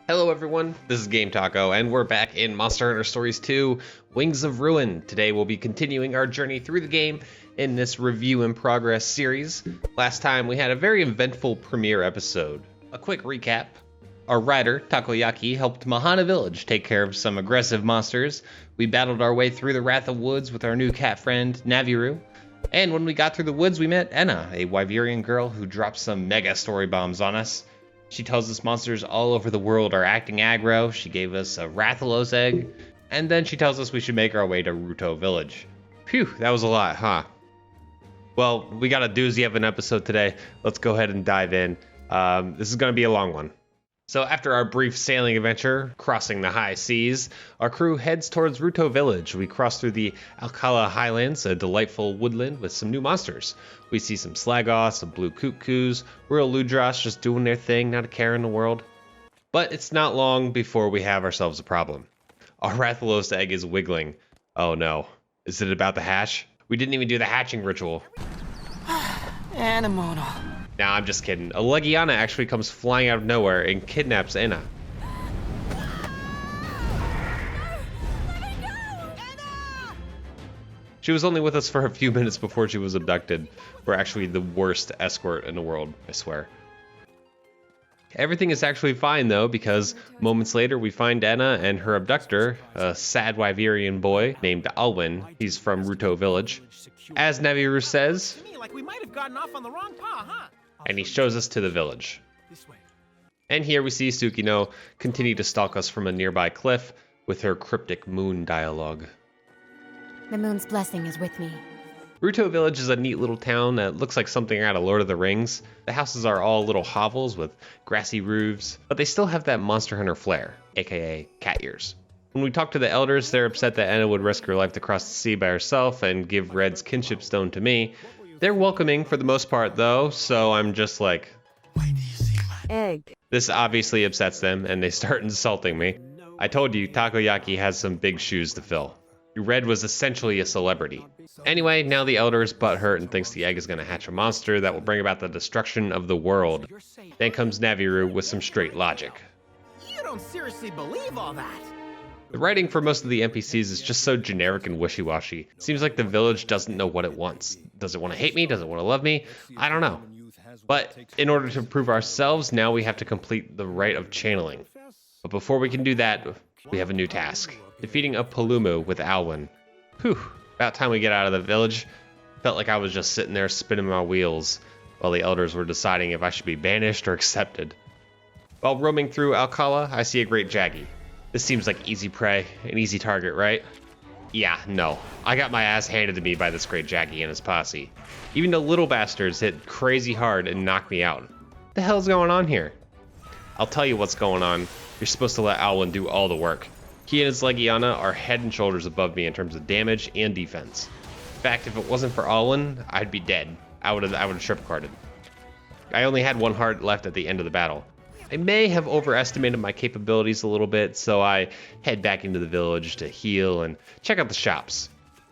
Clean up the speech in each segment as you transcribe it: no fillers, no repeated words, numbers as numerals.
Hello everyone, this is Game Taco, and we're back in Monster Hunter Stories 2, Wings of Ruin. Today we'll be continuing our journey through the game in this review in progress series. Last time we had a very eventful premiere episode. A quick recap. Our rider, Takoyaki, helped Mahana Village take care of some aggressive monsters. We battled our way through the Wrath of Woods with our new cat friend, Naviru. And when we got through the woods, we met Enna, a Wyverian girl who dropped some mega story bombs on us. She tells us monsters all over the world are acting aggro. She gave us a Rathalos egg. And then she tells us we should make our way to Rutoh Village. Phew, that was a lot, huh? Well, we got a doozy of an episode today. Let's go ahead and dive in. This is going to be a long one. So after our brief sailing adventure, crossing the high seas, our crew heads towards Rutoh Village. We cross through the Alcala Highlands, a delightful woodland with some new monsters. We see some Slagoths, some blue cuckoos, real Ludras just doing their thing, not a care in the world. But it's not long before we have ourselves a problem. Our Rathalos egg is wiggling. Oh no. Is it about to hatch? We didn't even do the hatching ritual. Animal. Nah, I'm just kidding. A Legiana actually comes flying out of nowhere and kidnaps Enna. She was only with us for a few minutes before she was abducted. We're actually the worst escort in the world, I swear. Everything is actually fine though, because moments later we find Enna and her abductor, a sad Wyverian boy named Alwyn. He's from Rutoh Village. As Naviru says, Like we might have gotten off on the wrong path, huh? And he shows us to the village. And here we see Tsukino continue to stalk us from a nearby cliff with her cryptic moon dialogue. The moon's blessing is with me. Rutoh Village is a neat little town that looks like something out of Lord of the Rings. The houses are all little hovels with grassy roofs, but they still have that Monster Hunter flair, aka cat ears. When we talk to the elders, they're upset that Enna would risk her life to cross the sea by herself and give Red's kinship stone to me. They're welcoming for the most part though, so I'm just like, Why do you see my Egg. This obviously upsets them and they start insulting me. I told you, Takoyaki has some big shoes to fill. Red was essentially a celebrity. Anyway, now the elder is butthurt and thinks the egg is going to hatch a monster that will bring about the destruction of the world. Then comes Naviru with some straight logic. You don't seriously believe all that? The writing for most of the NPCs is just so generic and wishy-washy. Seems like the village doesn't know what it wants. Does it want to hate me? Does it want to love me? I don't know. But in order to prove ourselves, now we have to complete the rite of channeling. But before we can do that, we have a new task. Defeating a Palumu with Alwyn. Whew, about time we get out of the village. Felt like I was just sitting there spinning my wheels while the elders were deciding if I should be banished or accepted. While roaming through Alcala, I see a great Jaggy. This seems like easy prey, an easy target, right? Yeah, no. I got my ass handed to me by this great Jaggy and his posse. Even the little bastards hit crazy hard and knocked me out. What the hell's going on here? I'll tell you what's going on. You're supposed to let Alwyn do all the work. He and his Legiana are head and shoulders above me in terms of damage and defense. In fact, if it wasn't for Alwyn, I'd be dead. I would have trip-carded. I only had one heart left at the end of the battle. I may have overestimated my capabilities a little bit, so I head back into the village to heal and check out the shops.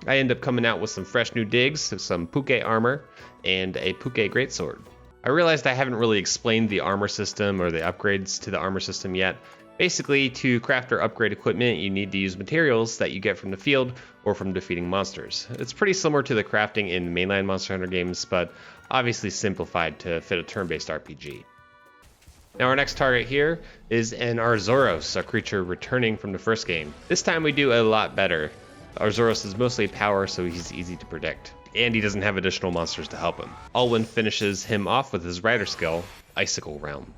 I end up coming out with some fresh new digs, some Puke armor, and a Puke greatsword. I realized I haven't really explained the armor system or the upgrades to the armor system yet. Basically, to craft or upgrade equipment, you need to use materials that you get from the field or from defeating monsters. It's pretty similar to the crafting in mainline Monster Hunter games, but obviously simplified to fit a turn-based RPG. Now our next target here is an Arzuros, a creature returning from the first game. This time we do a lot better. Arzuros is mostly power, so he's easy to predict. And he doesn't have additional monsters to help him. Alwyn finishes him off with his rider skill, Icicle Realm.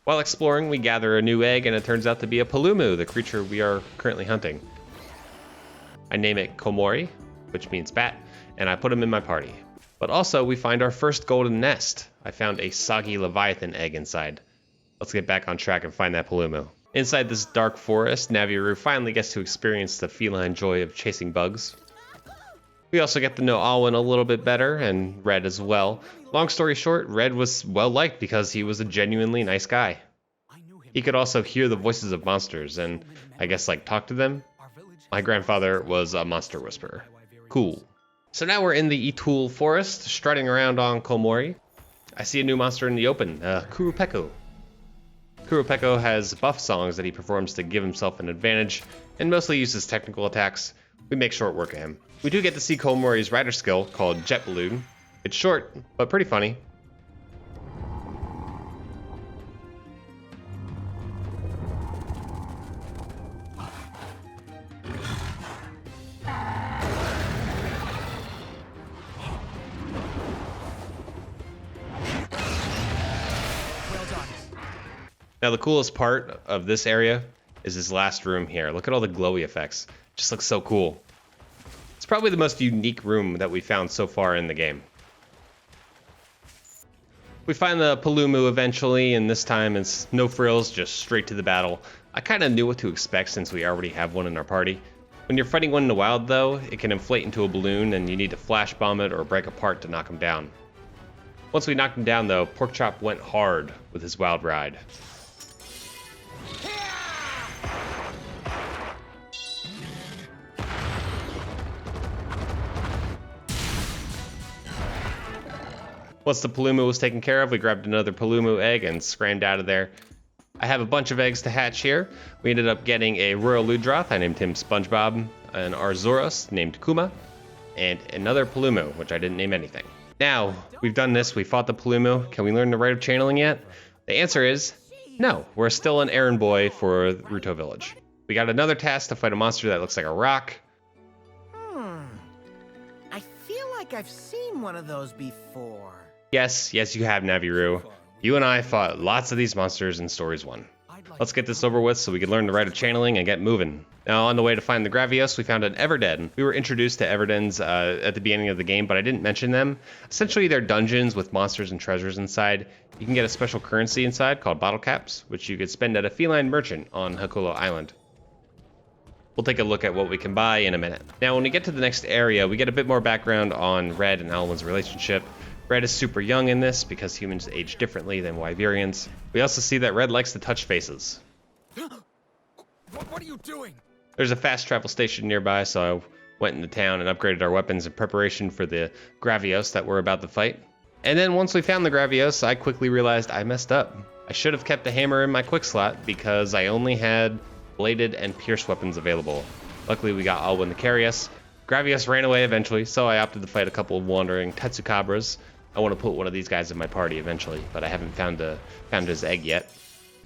While exploring, we gather a new egg, and it turns out to be a Palumu, the creature we are currently hunting. I name it Komori, which means bat, and I put him in my party. But also, we find our first golden nest. I found a soggy Leviathan egg inside. Let's get back on track and find that Palumu. Inside this dark forest, Naviru finally gets to experience the feline joy of chasing bugs. We also get to know Alwyn a little bit better, and Red as well. Long story short, Red was well liked because he was a genuinely nice guy. He could also hear the voices of monsters and, I guess, like, talk to them. My grandfather was a monster whisperer. Cool. So now we're in the Itul forest, strutting around on Komori. I see a new monster in the open, Kurupeko. Kurupeko has buff songs that he performs to give himself an advantage, and mostly uses technical attacks. We make short work of him. We do get to see Komori's rider skill, called Jet Balloon. It's short, but pretty funny. Now the coolest part of this area is this last room here. Look at all the glowy effects. It just looks so cool. It's probably the most unique room that we found so far in the game. We find the Palumu eventually, and this time it's no frills, just straight to the battle. I kind of knew what to expect since we already have one in our party. When you're fighting one in the wild though, it can inflate into a balloon and you need to flash bomb it or break apart to knock him down. Once we knocked him down though, Porkchop went hard with his wild ride. Once the Palumu was taken care of, we grabbed another Palumu egg and scrammed out of there. I have a bunch of eggs to hatch here. We ended up getting a Royal Ludroth, I named him SpongeBob, an Arzuros named Kuma, and another Palumu, which I didn't name anything. Now, we've done this, we fought the Palumu. Can we learn the rite of channeling yet? The answer is no. We're still an errand boy for Rutoh Village. We got another task to fight a monster that looks like a rock. I feel like I've seen one of those before. Yes, you have, Naviru. You and I fought lots of these monsters in Stories 1. Let's get this over with so we can learn the rite of channeling and get moving. Now, on the way to find the Gravios, we found an Everden. We were introduced to Everdens at the beginning of the game, but I didn't mention them. Essentially, they're dungeons with monsters and treasures inside. You can get a special currency inside called bottle caps, which you could spend at a feline merchant on Hakolo Island. We'll take a look at what we can buy in a minute. Now, when we get to the next area, we get a bit more background on Red and Alwyn's relationship. Red is super young in this because humans age differently than Wyverians. We also see that Red likes to touch faces. What are you doing? There's a fast travel station nearby, so I went into town and upgraded our weapons in preparation for the Gravios that we're about to fight. And then once we found the Gravios, I quickly realized I messed up. I should have kept the hammer in my quick slot because I only had bladed and pierced weapons available. Luckily we got Alwyn to carry us. Gravios ran away eventually, so I opted to fight a couple of wandering Tetsukabras. I want to put one of these guys in my party eventually, but I haven't found his egg yet.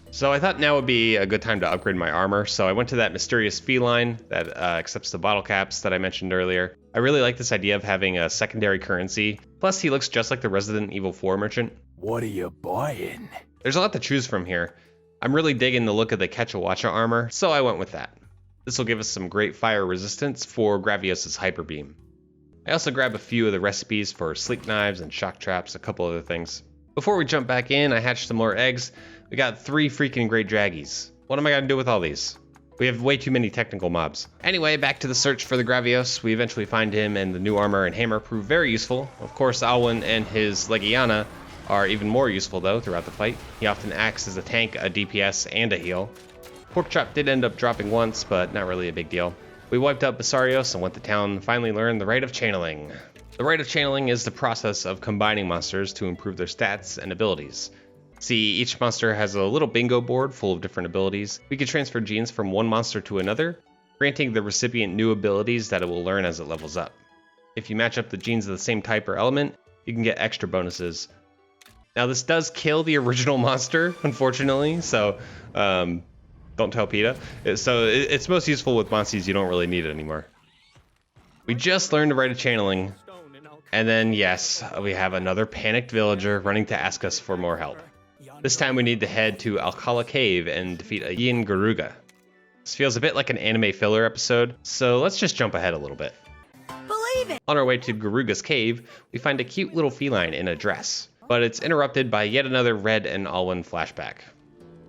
So I thought now would be a good time to upgrade my armor, so I went to that mysterious feline that accepts the bottle caps that I mentioned earlier. I really like this idea of having a secondary currency, plus he looks just like the Resident Evil 4 merchant. What are you buying? There's a lot to choose from here. I'm really digging the look of the Quetzalcoatl armor, so I went with that. This will give us some great fire resistance for Gravios' Hyper Beam. I also grabbed a few of the recipes for sleep knives and shock traps, a couple other things. Before we jump back in, I hatched some more eggs. We got 3 freaking great draggies. What am I gonna do with all these? We have way too many technical mobs. Anyway, back to the search for the Gravios. We eventually find him, and the new armor and hammer prove very useful. Of course, Alwyn and his Legiana are even more useful though throughout the fight. He often acts as a tank, a DPS, and a heal. Porkchop did end up dropping once, but not really a big deal. We wiped out Basarios and went to town and finally learned the rite of channeling. The rite of channeling is the process of combining monsters to improve their stats and abilities. See, each monster has a little bingo board full of different abilities. We can transfer genes from one monster to another, granting the recipient new abilities that it will learn as it levels up. If you match up the genes of the same type or element, you can get extra bonuses. Now this does kill the original monster, unfortunately, so don't tell PETA. So it's most useful with monsters you don't really need it anymore. We just learned the rite of channeling, and then yes, we have another panicked villager running to ask us for more help. This time we need to head to Alcala Cave and defeat a Ian Garuga. This feels a bit like an anime filler episode, so let's just jump ahead a little bit. Believe it! On our way to Garuga's cave, we find a cute little feline in a dress, but it's interrupted by yet another Red and Alwyn flashback.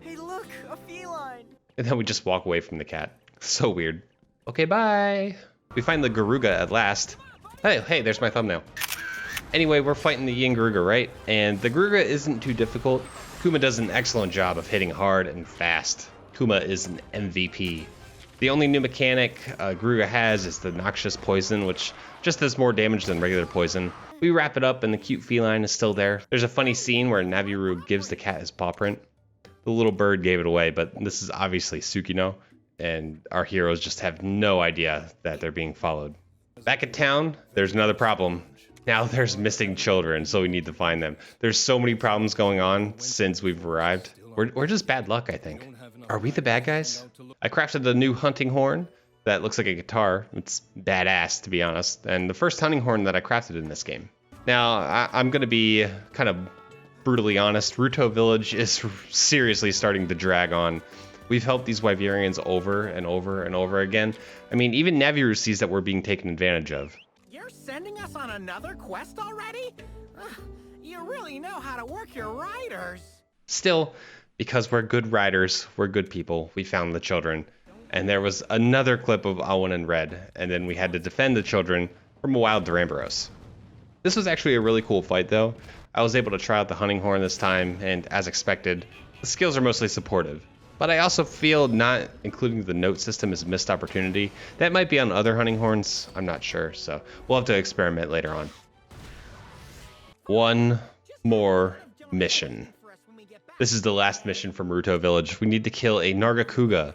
Hey, look, a feline. line. And then we just walk away from the cat. So weird. Okay, bye. We find the Garuga at last. Hey, there's my thumbnail. Anyway, we're fighting the Ian Garuga, right? And the Garuga isn't too difficult. Kuma does an excellent job of hitting hard and fast. Kuma is an MVP. The only new mechanic Garuga has is the noxious poison, which just does more damage than regular poison. We wrap it up and the cute feline is still there. There's a funny scene where Naviru gives the cat his paw print. The little bird gave it away, but this is obviously Tsukino, and our heroes just have no idea that they're being followed. Back at town, there's another problem. Now there's missing children, so we need to find them. There's so many problems going on since we've arrived. We're just bad luck, I think. Are we the bad guys? I crafted a new hunting horn that looks like a guitar. It's badass, to be honest, and the first hunting horn that I crafted in this game. Now, I'm going to be kind of brutally honest. Rutoh Village is seriously starting to drag on. We've helped these Wyverians over and over and over again. I mean, even Naviru sees that we're being taken advantage of. You're sending us on another quest already? Ugh, you really know how to work your riders. Still, because we're good riders, we're good people, we found the children. And there was another clip of Alwyn and Red, and then we had to defend the children from a wild Duramboros. This was actually a really cool fight, though. I was able to try out the hunting horn this time, and as expected, the skills are mostly supportive. But I also feel not including the note system is a missed opportunity. That might be on other hunting horns, I'm not sure, so we'll have to experiment later on. One more mission. This is the last mission from Rutoh Village. We need to kill a Nargacuga.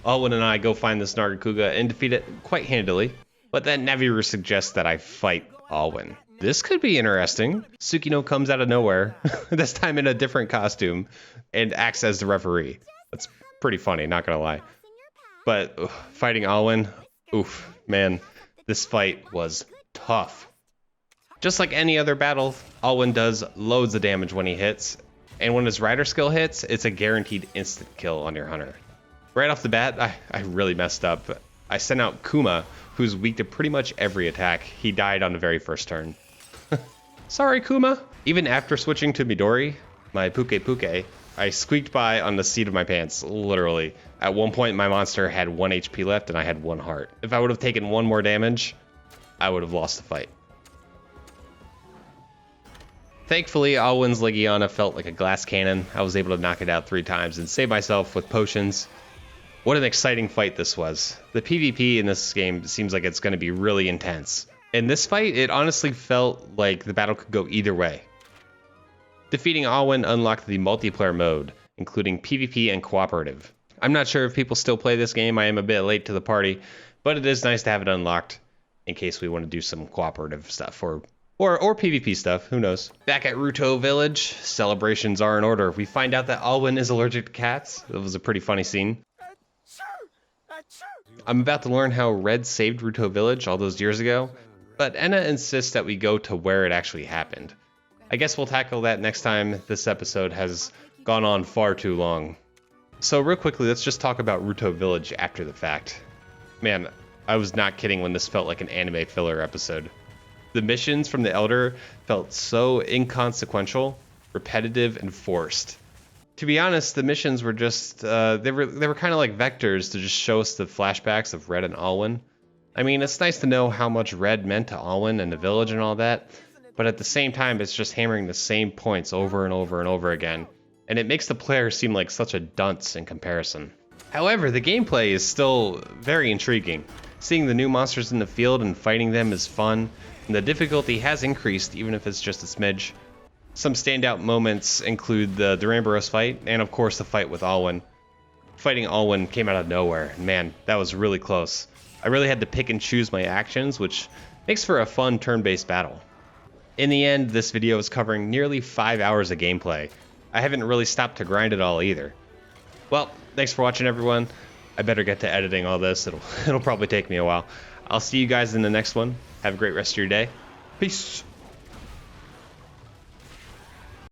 Alwyn and I go find this Nargacuga and defeat it quite handily, but then Naviru suggests that I fight Alwyn. This could be interesting. Tsukino comes out of nowhere, this time in a different costume, and acts as the referee. That's pretty funny, not gonna lie. But fighting Alwyn, oof, man, this fight was tough. Just like any other battle, Alwyn does loads of damage when he hits, and when his rider skill hits, it's a guaranteed instant kill on your hunter. Right off the bat, I really messed up. I sent out Kuma, who's weak to pretty much every attack. He died on the very first turn. Sorry, Kuma. Even after switching to Midori, my Puke, I squeaked by on the seat of my pants, literally. At one point, my monster had 1 HP left and I had 1 heart. If I would have taken 1 more damage, I would have lost the fight. Thankfully, Alwyn's Legiana felt like a glass cannon. I was able to knock it out 3 times and save myself with potions. What an exciting fight this was. The PvP in this game seems like it's going to be really intense. In this fight, it honestly felt like the battle could go either way. Defeating Alwyn unlocked the multiplayer mode, including PvP and cooperative. I'm not sure if people still play this game. I am a bit late to the party, but it is nice to have it unlocked in case we want to do some cooperative stuff or PvP stuff, who knows. Back at Rutoh Village, celebrations are in order. We find out that Alwyn is allergic to cats. It was a pretty funny scene. I'm about to learn how Red saved Rutoh Village all those years ago, but Enna insists that we go to where it actually happened. I guess we'll tackle that next time. This episode has gone on far too long. So real quickly, let's just talk about Rutoh Village after the fact. Man, I was not kidding when this felt like an anime filler episode. The missions from the Elder felt so inconsequential, repetitive, and forced. To be honest, the missions were just, they were kind of like vectors to just show us the flashbacks of Red and Alwyn. I mean, it's nice to know how much Red meant to Alwyn and the village and all that, but at the same time, it's just hammering the same points over and over and over again, and it makes the player seem like such a dunce in comparison. However, the gameplay is still very intriguing. Seeing the new monsters in the field and fighting them is fun, and the difficulty has increased even if it's just a smidge. Some standout moments include the Duramboros fight, and of course the fight with Alwyn. Fighting Alwyn came out of nowhere, and man, that was really close. I really had to pick and choose my actions, which makes for a fun turn-based battle. In the end, this video is covering nearly 5 hours of gameplay. I haven't really stopped to grind it all either. Well, thanks for watching everyone. I better get to editing all this, it'll probably take me a while. I'll see you guys in the next one. Have a great rest of your day. Peace!